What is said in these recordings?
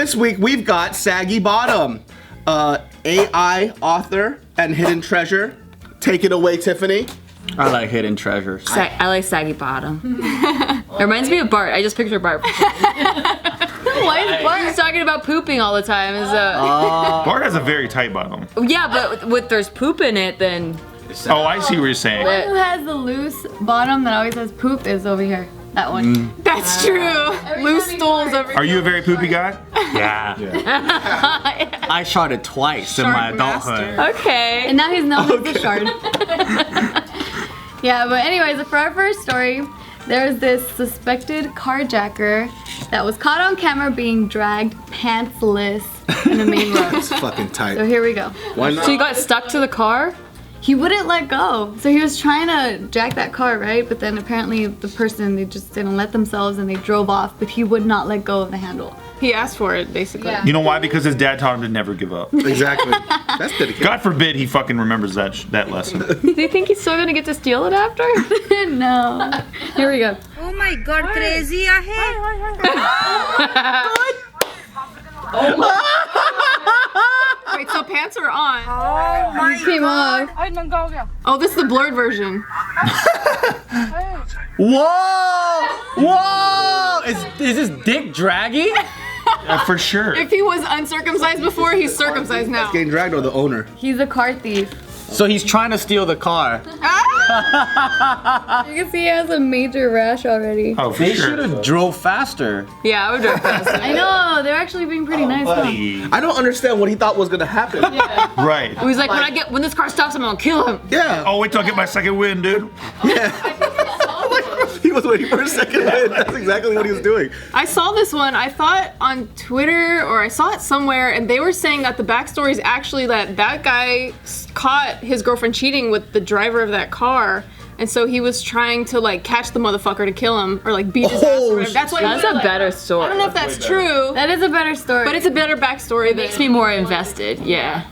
this week we've got Saggy Bottom, AI author and hidden treasure. Take it away, Tiffany. I like hidden treasures. I like Saggy Bottom. It reminds me of Bart. I just pictured Bart. Why is Bart? He's talking about pooping all the time. Bart has a very tight bottom. Yeah, but with there's poop in it, then. Oh, I see what you're saying. The one who has the loose bottom that always has poop is over here. That one. That's true. Loose stools over here. Are you a very poopy guy? Yeah. I sharded twice in my adulthood. Okay. And now he's known as the shard. Yeah, but anyways, for our first story, there's this suspected carjacker that was caught on camera being dragged pantsless in the main road. It's fucking tight. So here we go. Why not? So you got stuck to the car? He wouldn't let go. So he was trying to jack that car, right? But then apparently the person, they just didn't let themselves and they drove off, but he would not let go of the handle. He asked for it, basically. Yeah. You know why? Because his dad taught him to never give up. Exactly. That's dedication. God forbid he fucking remembers that lesson. Do you think he's still gonna get to steal it after? No. Here we go. Oh my God, crazy ahead. Wait, so pants are on. He came off. Oh, this is the blurred version. Whoa! Whoa! Is this dick draggy? For sure. If he was uncircumcised before, he's circumcised now. Getting dragged or the owner? He's a car thief. So he's trying to steal the car. You can see he has a major rash already. Oh, for They sure. should have drove faster. Yeah, I would drive faster. I know, they're actually being pretty nice. Huh? I don't understand what he thought was gonna happen. Right. He was like, when this car stops, I'm gonna kill him. Yeah. Oh, wait till I get my second win, dude. He was waiting for a second win. That's exactly what he was doing. I saw this one, I thought on Twitter, or I saw it somewhere, and they were saying that the backstory is actually that guy caught his girlfriend cheating with the driver of that car. And so he was trying to like catch the motherfucker to kill him or like beat his ass or whatever. That's why That's a better story. I don't know if that's true, That is a better story. but it's a better backstory that Makes me more invested, yeah.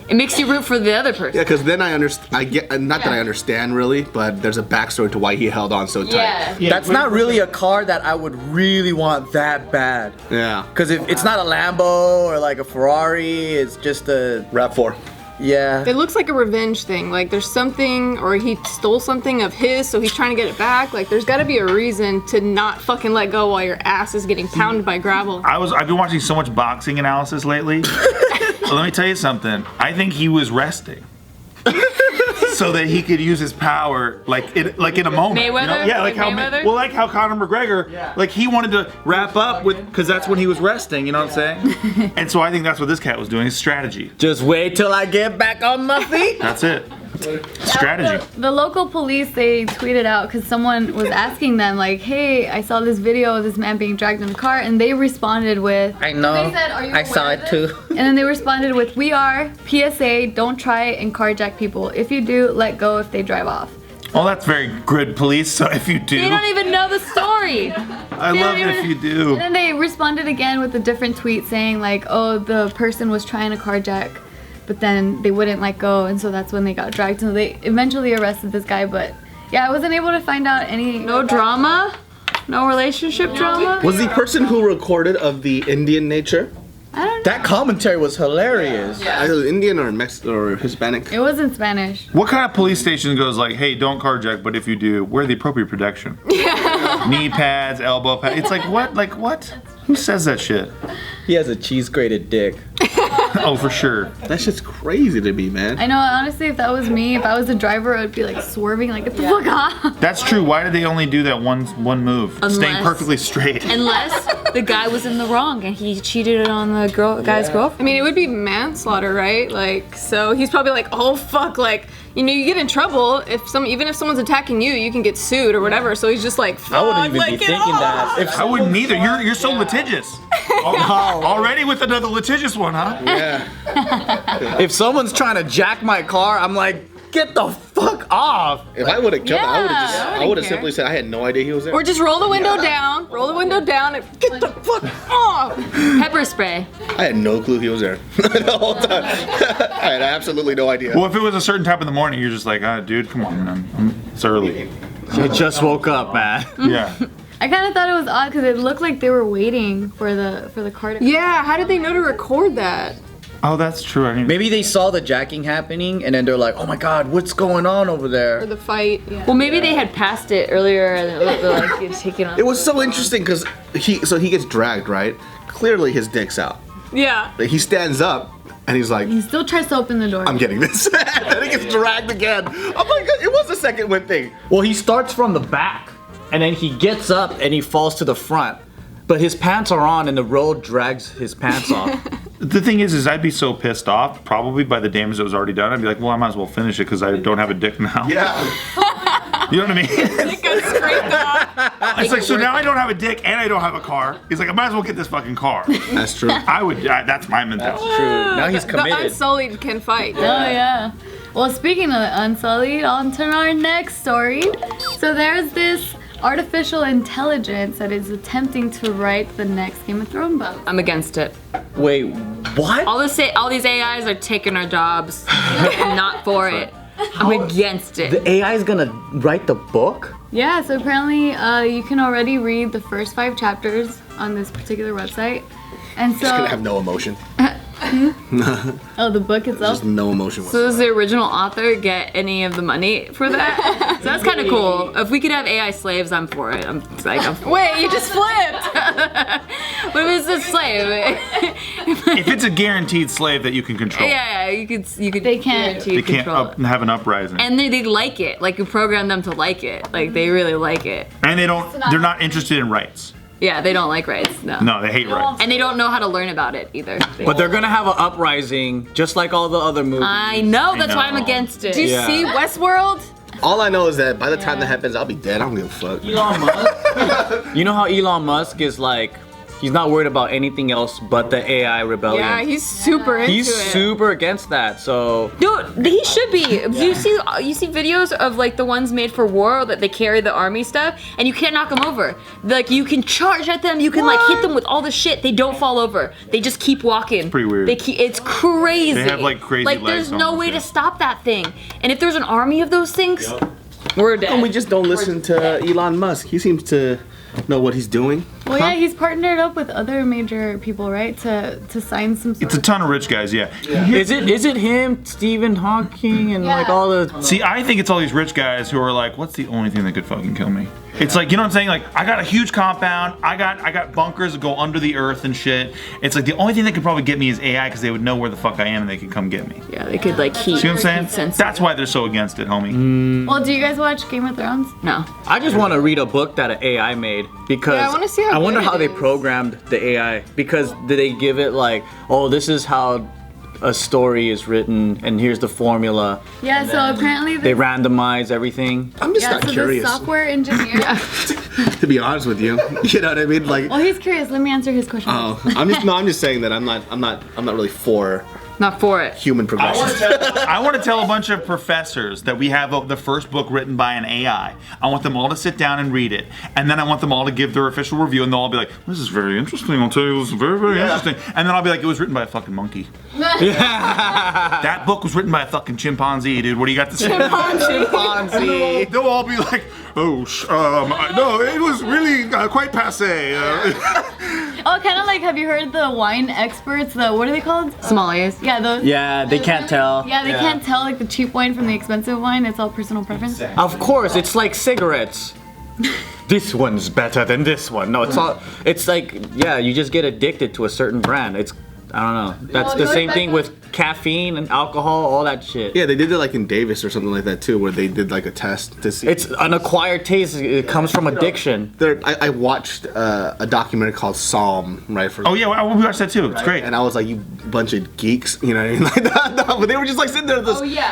It makes you root for the other person. Yeah, because then I get not that I understand really, but there's a backstory to why he held on so tight. That's not really a car that I would really want that bad. Yeah. Because if it's not a Lambo or like a Ferrari, it's just a, RAV4. yeah. It looks like a revenge thing. Like there's something, or he stole something of his, so he's trying to get it back. Like there's got to be a reason to not fucking let go while your ass is getting pounded by gravel. I've been watching so much boxing analysis lately. So let me tell you something. I think he was resting. So that he could use his power, like in a moment. Mayweather? You know? Yeah, Like how Mayweather? like how Conor McGregor, like he wanted to wrap up with, because that's when he was resting. You know what I'm saying? And so I think that's what this cat was doing. His strategy. Just wait till I get back on my feet. That's it. Strategy. The local police, they tweeted out because someone was asking them like, hey, I saw this video of this man being dragged in the car, and they responded with, I know. They said, "Are you I saw aware it of too. and then they responded with, we are PSA, don't try and carjack people. If you do, let go if they drive off. Well, that's very good, police. So if you do, You don't even know the story. I love it if you do. And then they responded again with a different tweet saying like, oh, the person was trying to carjack, but then they wouldn't let go, and so that's when they got dragged. So they eventually arrested this guy, but yeah, I wasn't able to find out any. No drama? No relationship drama? Was the person who recorded of the Indian nature? I don't know. That commentary was hilarious. Either Indian or Mexican or Hispanic? It was in Spanish. What kind of police station goes like, hey, don't carjack, but if you do, wear the appropriate protection? Knee pads, elbow pads. It's like, what? Like, what? Who says that shit? He has a cheese grated dick. Oh, for sure. That shit's crazy to me, man. I know, honestly, if that was me, if I was the driver, I would be like swerving, like, get the fuck off. That's true. Why did they only do that one move? Staying Unless- perfectly straight. Unless the guy was in the wrong and he cheated on the guy's girlfriend. I mean, it would be manslaughter, right? Like, so he's probably like, oh fuck, like, you know, you get in trouble even if someone's attacking you, you can get sued or whatever. So he's just like, fuck, I wouldn't even like, be get thinking off. that. If I wouldn't either. You're so litigious. Already with another litigious one, huh? Yeah. If someone's trying to jack my car, I'm like, get the fuck off. If I would have jumped, I would Yeah, have I wouldn't simply said I had no idea he was there. Or just roll the window down, and get the fuck off. Pepper spray. I had no clue he was there the whole time. I had absolutely no idea. Well, if it was a certain time in the morning, you're just like, dude, come on, man. It's early. I just woke up, man. Yeah. I kind of thought it was odd because it looked like they were waiting for the car to. Yeah, how did they know to record that? Oh, that's true. I mean, Maybe they saw the jacking happening and then they're like, oh my god, what's going on over Or there? the fight? Yeah. Well, maybe they had passed it earlier and they're like it's taking on. It was so interesting because he gets dragged, right? Clearly his dick's out. Yeah. He stands up and he's like, He still tries to open the door. I'm getting this. And then he gets dragged again. I'm like, it was a second wind thing. Well, he starts from the back and then he gets up and he falls to the front. But his pants are on and the road drags his pants off. the thing is I'd be so pissed off probably by the damage that was already done. I'd be like, well, I might as well finish it because I don't have a dick now. Yeah. You know what I mean? It got scraped off. It's like, so now I don't have a dick and I don't have a car. He's like, I might as well get this fucking car. That's true. That's my mentality. True. Now he's The committed. Unsullied can fight. Oh yeah. Well, speaking of Unsullied, on to our next story. So there's this artificial intelligence that is attempting to write the next Game of Thrones book. I'm against it. Wait, what? All these AIs are taking our jobs. I'm not for it. I'm against it. The AI is gonna write the book? Yeah, so apparently you can already read the first 5 chapters on this particular website. And so It's gonna have no emotion. oh, the book itself? Just no emotion So whatsoever. does the original author get any of the money for that? So that's kind of cool. If we could have AI slaves, I'm for it. I'm for Wait, you just flipped. What if it's a slave? If it's a guaranteed slave that you can control, Yeah, you could. They can't. guarantee they can't control it. have an uprising. And they like it. Like you program them to like it. Like they really like it. And they're not interested in rights. Yeah, they don't like rights. No. No, they hate rights. And they don't know how to learn about it either. But they're gonna have an uprising just like all the other movies. I know. That's why I'm know. against it. Do you Yeah. see Westworld? All I know is that by the time that happens, I'll be dead. I don't give a fuck. Elon Musk? You know how Elon Musk is like, he's not worried about anything else but the AI rebellion. Yeah, he's super into He's it. super against that, so Dude, he should be. You see videos of like the ones made for war that they carry the army stuff, and you can't knock them over. Like you can charge at them, you can like hit them with all the shit. They don't fall over. They just keep walking. Pretty weird. It's crazy. They have, like, crazy Like legs there's no almost, way yeah. to stop that thing. And if there's an army of those things, we're dead. And we just don't listen to Elon Musk. He seems to know what he's doing. Well, yeah, he's partnered up with other major people, right, to sign some sort It's a of... ton of rich guys, yeah. is it him, Stephen Hawking, and like Yeah. all the See, I think it's all these rich guys who are like, what's the only thing that could fucking kill me? It's like, you know what I'm saying? Like, I got a huge compound. I got bunkers that go under the earth and shit. It's like the only thing that could probably get me is AI because they would know where the fuck I am and they could come get me. Yeah, they could like heat. See what I'm saying? sense. That's why they're so against it, homie. Well, do you guys watch Game of Thrones? No. I just want to read a book that an AI made because Yeah, I wanna see how I wonder good how it they is. programmed the AI because did they give it like, oh, this is how a story is written and here's the formula. Yeah, so apparently They randomize everything. I'm just yeah, not so curious, the software engineer... to be honest with you. You know what I mean? Like, Well, he's curious. Let me answer his question. oh, I'm just saying that I'm not really for Not for it. human progression. I want to tell a bunch of professors that we have the first book written by an AI. I want them all to sit down and read it. And then I want them all to give their official review and they'll all be like, this is very interesting. I'll tell you, this is very, very interesting. And then I'll be like, it was written by a fucking monkey. That book was written by a fucking chimpanzee, dude. What do you got to say? Chimpanzee. They'll all be like, oh, no, it was really quite passe. Oh, kind of like, have you heard the wine experts? What are they called? Somalis. Yeah, those. Yeah, they can't tell. Yeah, they can't tell like the cheap wine from the expensive wine. It's all personal preference. Of course, it's like cigarettes. This one's better than this one. No, it's like, yeah, you just get addicted to a certain brand. I don't know. That's the same thing with caffeine and alcohol, all that shit. Yeah, they did it like in Davis or something like that too, where they did like a test to see. It's an acquired taste. It comes from addiction. I watched a documentary called Psalm, right? For, Oh, yeah, we watched that too. It's great. And I was like, you bunch of geeks, you know what I mean? Like that. No, but they were just like sitting there.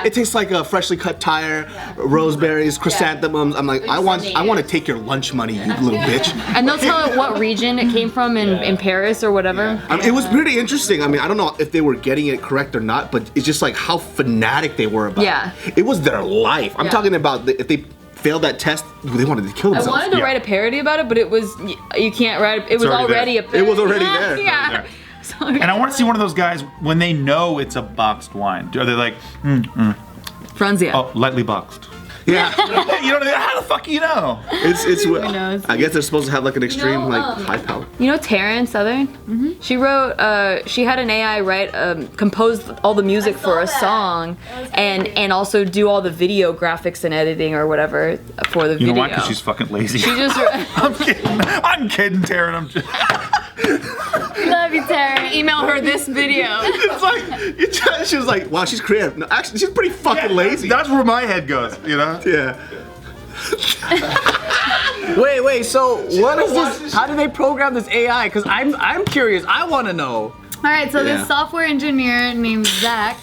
It tastes like a freshly cut tire, roseberries, chrysanthemums. I'm like, I want to take your lunch money, you little bitch. And they'll tell it what region it came from in Paris or whatever. I mean, it was pretty interesting. I mean, I don't know if they were getting it correct or not, but it's just like how fanatic they were about it. It was their life. I'm talking about if they failed that test, they wanted to kill I themselves. wanted to write a parody about it, but it was you can't write. It was already already there. It was already there. Yeah. So, And I want to see one of those guys when they know it's a boxed wine. Are they like, Franzia. oh, lightly boxed? Yeah. You know, how the fuck you know? It's knows? I guess they're supposed to have like an extreme high power. You know Taryn Southern? Mm-hmm. She wrote, she had an AI write, compose all the music for a song, and also do all the video graphics and editing or whatever for the video. You know why? Because she's fucking lazy. She just. I'm kidding, Taryn. I'm just. Love you, Taryn. Email her this video. It's like she was like, wow, she's creative. No, actually, she's pretty fucking lazy. That's where my head goes, you know? Yeah. Wait, so what is this? How do they program this AI? Because I'm curious. I want to know. All right, so Yeah. this software engineer named Zach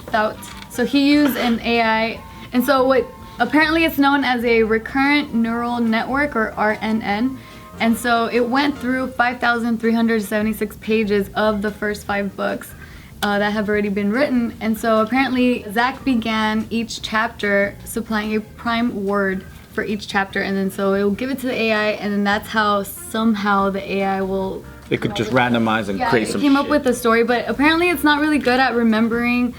Thout. So he used an AI, and so what apparently it's known as a recurrent neural network, or RNN. And so it went through 5,376 pages of the first 5 books that have already been written. And so apparently Zach began each chapter supplying a prime word for each chapter, and then so it will give it to the AI, and then that's how somehow the AI will. It could just randomize and create some came up shit. with the story, but apparently it's not really good at remembering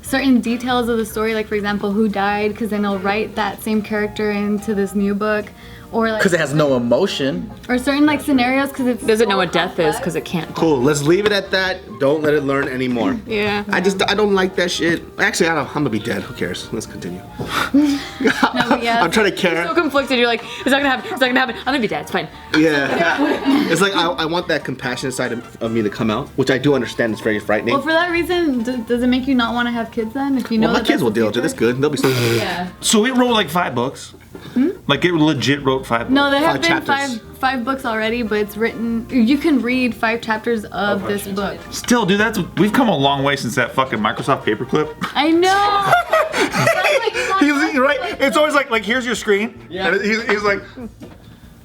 certain details of the story, like for example who died, because then it'll write that same character into this new book, or like Because it has no emotion. or certain like scenarios because it Doesn't know what death is because it can't. Cool. Let's leave it at that. Don't let it learn anymore. Yeah. I don't like that shit. Actually, I'm gonna be dead. Who cares? Let's continue. yeah. I'm trying to care. So conflicted. You're like, it's not gonna happen. It's not gonna happen. I'm gonna be dead. It's fine. Yeah. It's like I want that compassionate side of me to come out, which I do understand. It's very frightening. Well, for that reason, does it make you not want to have kids then? If you know Well, my that kids that's will the deal with it. future? It's good. They'll be so. Yeah. So it wrote like 5 books? Like it legit wrote 5 books? No, there have 5 been chapters. five books already, but it's written. You can read 5 chapters of this book. Still, dude, we've come a long way since that fucking Microsoft paperclip. I know. He's right. It's always like here's your screen. Yeah. And he's like,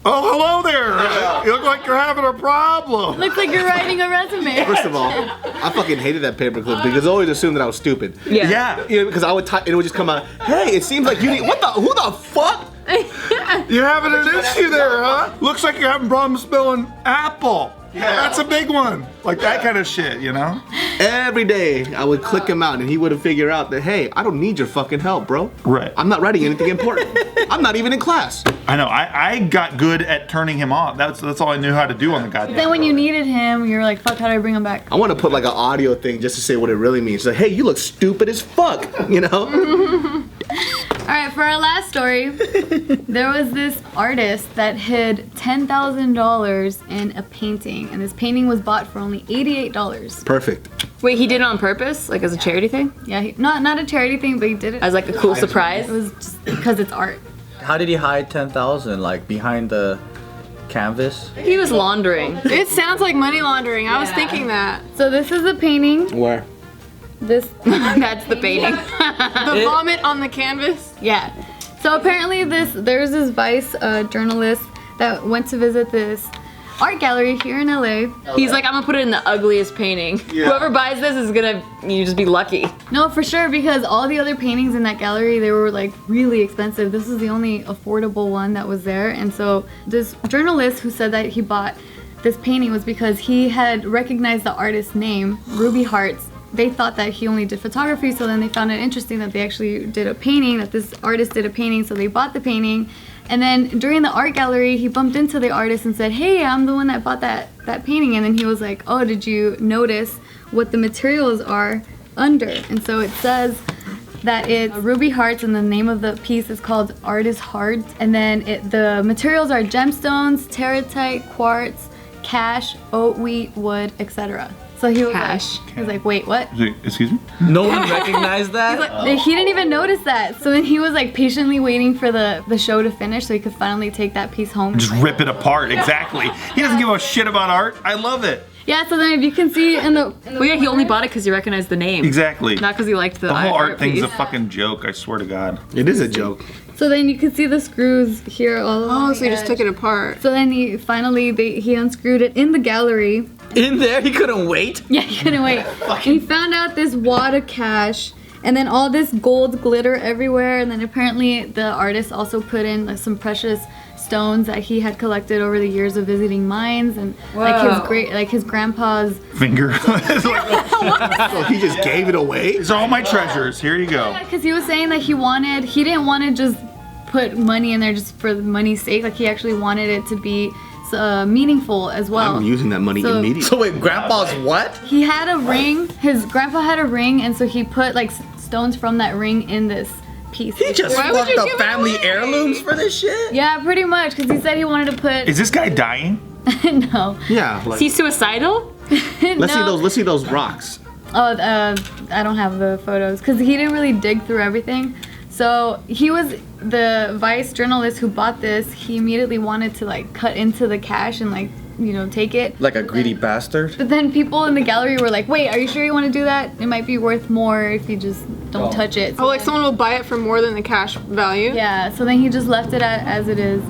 oh, hello there. You look like you're having a problem. Looks like you're writing a resume. First of all, I fucking hated that paperclip because I always assumed that I was stupid. Yeah. Yeah. You know, because I would type and it would just come out. Hey, it seems like you need. Who the fuck? You're having an issue there, huh? Looks like you're having problems spelling apple. Yeah. That's a big one. Like that kind of shit, you know? Every day I would click him out and he would have figured out that, hey, I don't need your fucking help, bro. Right. I'm not writing anything important. I'm not even in class. I know. I got good at turning him off. That's all I knew how to do on the goddamn. Then when you needed him, you're like, fuck, how do I bring him back? I want to put like an audio thing just to say what it really means. Like, hey, you look stupid as fuck, you know? All right, for our last story, there was this artist that hid $10,000 in a painting, and this painting was bought for only $88. Perfect. Wait, he did it on purpose, like as a charity thing, Yeah, not a charity thing, but he did it. as like a cool surprise. It was just because it's art. How did he hide 10,000? Like behind the canvas? He was laundering. It sounds like money laundering. I was thinking that. So this is a painting. Where? This, That's the painting. The vomit on the canvas. yeah. So apparently there's this Vice journalist that went to visit this art gallery here in LA. He's like, I'm gonna put it in the ugliest painting. Whoever buys this is gonna, you just be lucky. No, for sure, because all the other paintings in that gallery, they were like really expensive. This is the only affordable one that was there. And so this journalist who said that he bought this painting was because he had recognized the artist's name, Ruby Hearts. They thought that he only did photography, so then they found it interesting that they actually did a painting, that this artist did a painting, so they bought the painting. And then during the art gallery, he bumped into the artist and said, hey, I'm the one that bought that painting. And then he was like, oh, did you notice what the materials are under? And so it says that it's Ruby Hearts, and the name of the piece is called Artist Heart. And then the materials are gemstones, terratite, quartz, cash, oat wheat, wood, etc. So he was like, wait, what? Excuse me? No one recognized that? He didn't even notice that. So then he was like patiently waiting for the show to finish so he could finally take that piece home. Just rip it apart, exactly. He doesn't give a shit about art. I love it. Yeah, so then if you can see in the Well, yeah, he only bought it because he recognized the name. Exactly. Not because he liked the The whole art thing's piece. a fucking joke, I swear to God. It is a joke. So then you can see the screws here all along. Oh, so he just took it apart. So then he unscrewed it in the gallery. In there? He couldn't wait? Yeah, he couldn't wait. And he found out this wad of cash and then all this gold glitter everywhere. And then apparently the artist also put in like some precious stones that he had collected over the years of visiting mines, and like his grandpa's finger. So he just gave it away? It's all my treasures. Here you go. because he was saying that he didn't want to just put money in there just for the money's sake. Like he actually wanted it to be meaningful as well. I'm using that money immediately. So wait, Grandpa's what? He had a ring. His grandpa had a ring, and so he put like stones from that ring in this piece. He just Why would fucked you up give it family away? heirlooms for this shit? Yeah, pretty much, because he said he wanted to put. Is this guy dying? No. Yeah. Is Like, he suicidal? let's see those rocks. Oh, I don't have the photos because he didn't really dig through everything. So he was the Vice journalist who bought this. He immediately wanted to like cut into the cash and like take it. Like a greedy bastard? But then people in the gallery were like, "Wait, are you sure you want to do that? It might be worth more if you just don't touch it." So Oh, like someone will buy it for more than the cash value? yeah. So then he just left it as it is.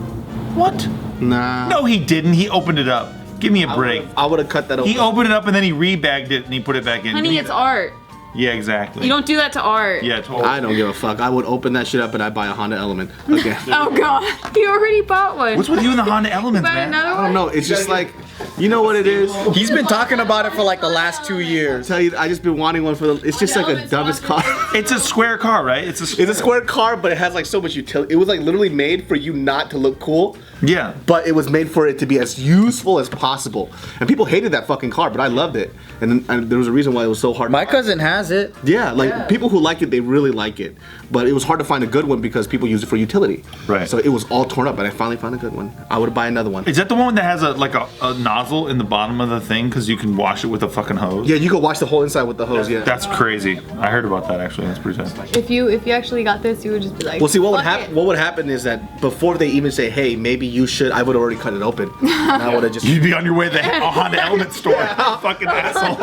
What? Nah. No, he didn't. He opened it up. Give me a break. I would have cut that open. He opened it up and then he rebagged it and he put it back in. Give Honey, me it's that. art. Yeah, exactly. You don't do that to art. Yeah, totally. I don't give a fuck. I would open that shit up and I'd buy a Honda Element again. Oh god. You already bought one. What's with you and the Honda Elements, Buy man? another I one? don't know. It's just like, you know what it is? He's been talking about it for like the last 2 years. Tell you, I just been wanting one for the. It's just like a dumbest car. It's a square car, right? It's a Square car, but it has like so much utility. It was like literally made for you not to look cool. Yeah. But it was made for it to be as useful as possible. And people hated that fucking car, but I loved it. And there was a reason why it was so hard. My cousin has it. Yeah, like people who like it, they really like it. But it was hard to find a good one because people use it for utility. Right. So it was all torn up, and I finally found a good one. I would buy another one. Is that the one that has a nozzle in the bottom of the thing because you can wash it with a fucking hose? Yeah, you could wash the whole inside with the hose. Yeah. That's crazy. I heard about that actually. That's pretty sad. If you actually got this, you would just be like. Well, see, what would "Fuck happen? it." What would happen is that before they even say, "Hey, maybe you should," I would already cut it open. And I would have just. You'd be on your way to the Honda Element store. Fucking asshole.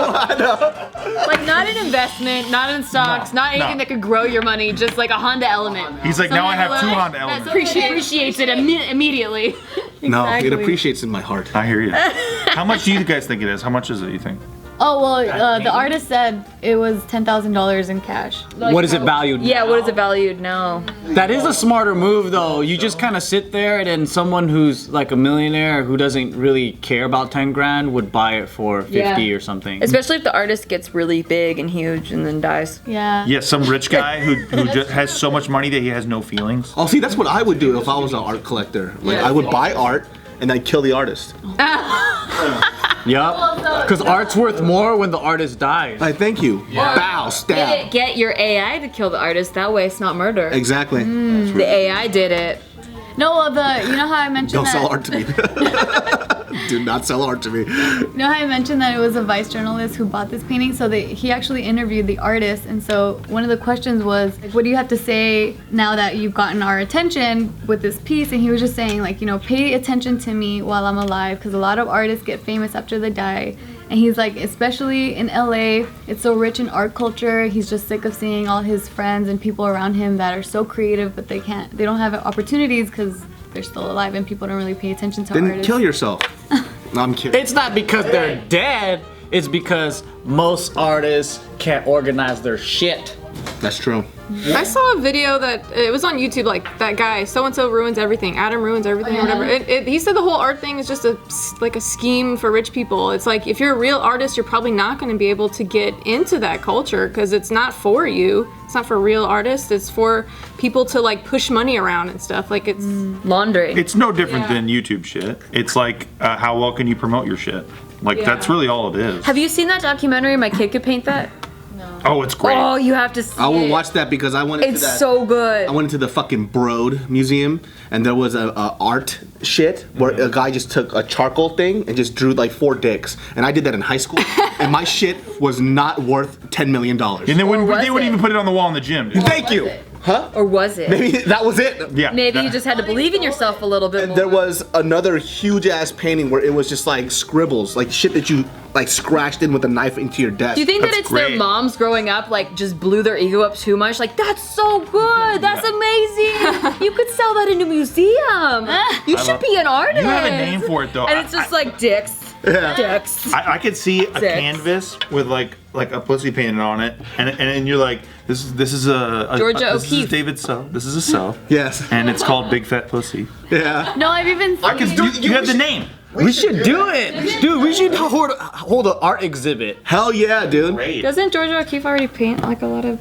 Like not an investment, not in stocks, not anything that could grow your money, just like a Honda Element. He's like, now I have two Honda That Elements. appreciates it immediately. No, it Exactly. appreciates in my heart. I hear you. How much do you guys think it is? How much is it, you think? Oh well, the artist said it was $10,000 in cash. What is it valued? Yeah, what is it valued now? That is a smarter move though. You just kind of sit there and then someone who's like a millionaire who doesn't really care about 10 grand would buy it for 50 or something. Especially if the artist gets really big and huge and then dies. Yeah. Yeah, some rich guy who just has so much money that he has no feelings. Oh, see, that's what I would do if I was an art collector. Like, I would buy art and I'd kill the artist. Yup. Because art's worth more when the artist dies. Like, thank you. Bow, stab. Get your AI to kill the artist. That way it's not murder. Exactly. The AI did it. No, well, you know how I mentioned Don't that. sell art to me. Do not sell art to me. You know how I mentioned that it was a Vice journalist who bought this painting? So he actually interviewed the artist, and so one of the questions was, like, what do you have to say now that you've gotten our attention with this piece? And he was just saying, like, pay attention to me while I'm alive, because a lot of artists get famous after they die. And he's like, especially in LA, it's so rich in art culture. He's just sick of seeing all his friends and people around him that are so creative, but they don't have opportunities because they're still alive and people don't really pay attention to Then artists. kill yourself. No, I'm kidding. It's not because they're dead, it's because most artists can't organize their shit. That's true. I saw a video that it was on YouTube, like that guy, so and so ruins everything, Adam ruins everything, or whatever. He said the whole art thing is just like a scheme for rich people. It's like if you're a real artist, you're probably not going to be able to get into that culture because it's not for you. It's not for real artists. It's for people to like push money around and stuff. Like it's Laundry. It's no different than YouTube shit. It's like, how well can you promote your shit? Like, that's really all it is. Have you seen that documentary, My Kid Could Paint That? Oh, it's great. Oh, you have to see I will it. watch that because I went into It's that. so good. I went into the fucking Broad Museum and there was a art shit where a guy just took a charcoal thing and just drew like 4 dicks. And I did that in high school and my shit was not worth $10 million. And they wouldn't was even put it on the wall in the gym, dude. Thank you. Huh? Or was it? Maybe that was it. Yeah. Maybe that- you just had to believe in yourself a little bit more. There was another huge ass painting where it was just like scribbles, like shit that you like scratched in with a knife into your desk. Do you think that That's it's their great. moms growing up, like, just blew their ego up too much? Like, that's so good. That's amazing. You could sell that in a museum. You should be an artist. You have a name for it, though. And it's just like dicks. Yeah. Dicks. I could see a Six. canvas with like like a pussy painted on it, and you're like, this is a Georgia this O'Keeffe. is David So. This is a So. Yes. And it's called Big Fat Pussy. Yeah. No, I've even seen. You have the name. We should do it, dude. We should hold an art exhibit. Hell yeah, dude. Great. Doesn't Georgia O'Keeffe already paint like a lot of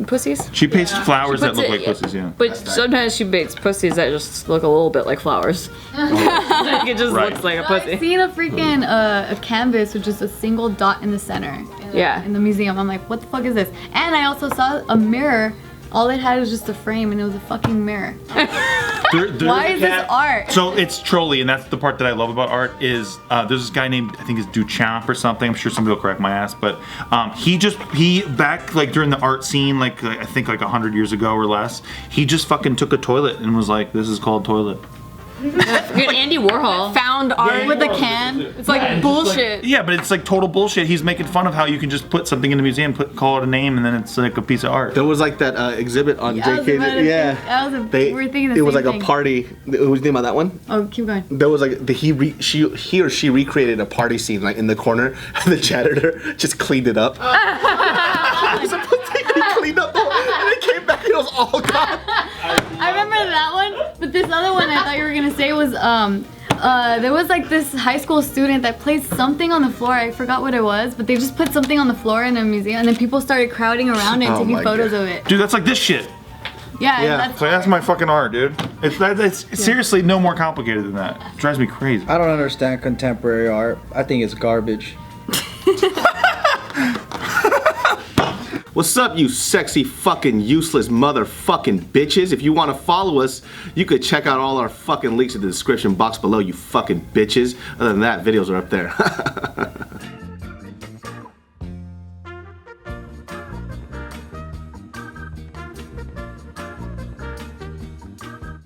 pussies? She paints flowers that Puts look it- like pussies, yeah. But sometimes she paints pussies that just look a little bit like flowers. Like it just Right. looks like a I've pussy. seen a freaking a canvas with just a single dot in the center. Yeah. In the museum, I'm like, what the fuck is this? And I also saw a mirror. All it had was just a frame, and it was a fucking mirror. Why is this art? So it's trolly, and that's the part that I love about art is there's this guy named, I think it's Duchamp or something. I'm sure somebody will correct my ass, but he back like during the art scene, like I think like 100 years ago or less, he just fucking took a toilet and was like, this is called toilet. Good Andy Warhol. Found art With a can. It's like bullshit. Yeah, but it's like total bullshit. He's making fun of how you can just put something in a museum, call it a name, and then it's like a piece of art. There was like that exhibit on I was about JK. to Yeah. think- I was a- we're thinking the it was same like thing. a party. What was the name of that one? Oh, keep going. There was like he or she recreated a party scene like in the corner, and the janitor just cleaned it up. He cleaned up the whole, and it came back and it was all gone. I remember that one, but this other one I thought you were gonna say was there was like this high school student that placed something on the floor. I forgot what it was, but they just put something on the floor in a museum, and then people started crowding around it and Oh taking my photos God. of it. Dude, that's like this shit. Yeah, Yeah. that's So that's my fucking art, dude. It's seriously no more complicated than that. It drives me crazy. I don't understand contemporary art. I think it's garbage. What's up, you sexy fucking useless motherfucking bitches? If you want to follow us, you could check out all our fucking links in the description box below, you fucking bitches. Other than that, videos are up there.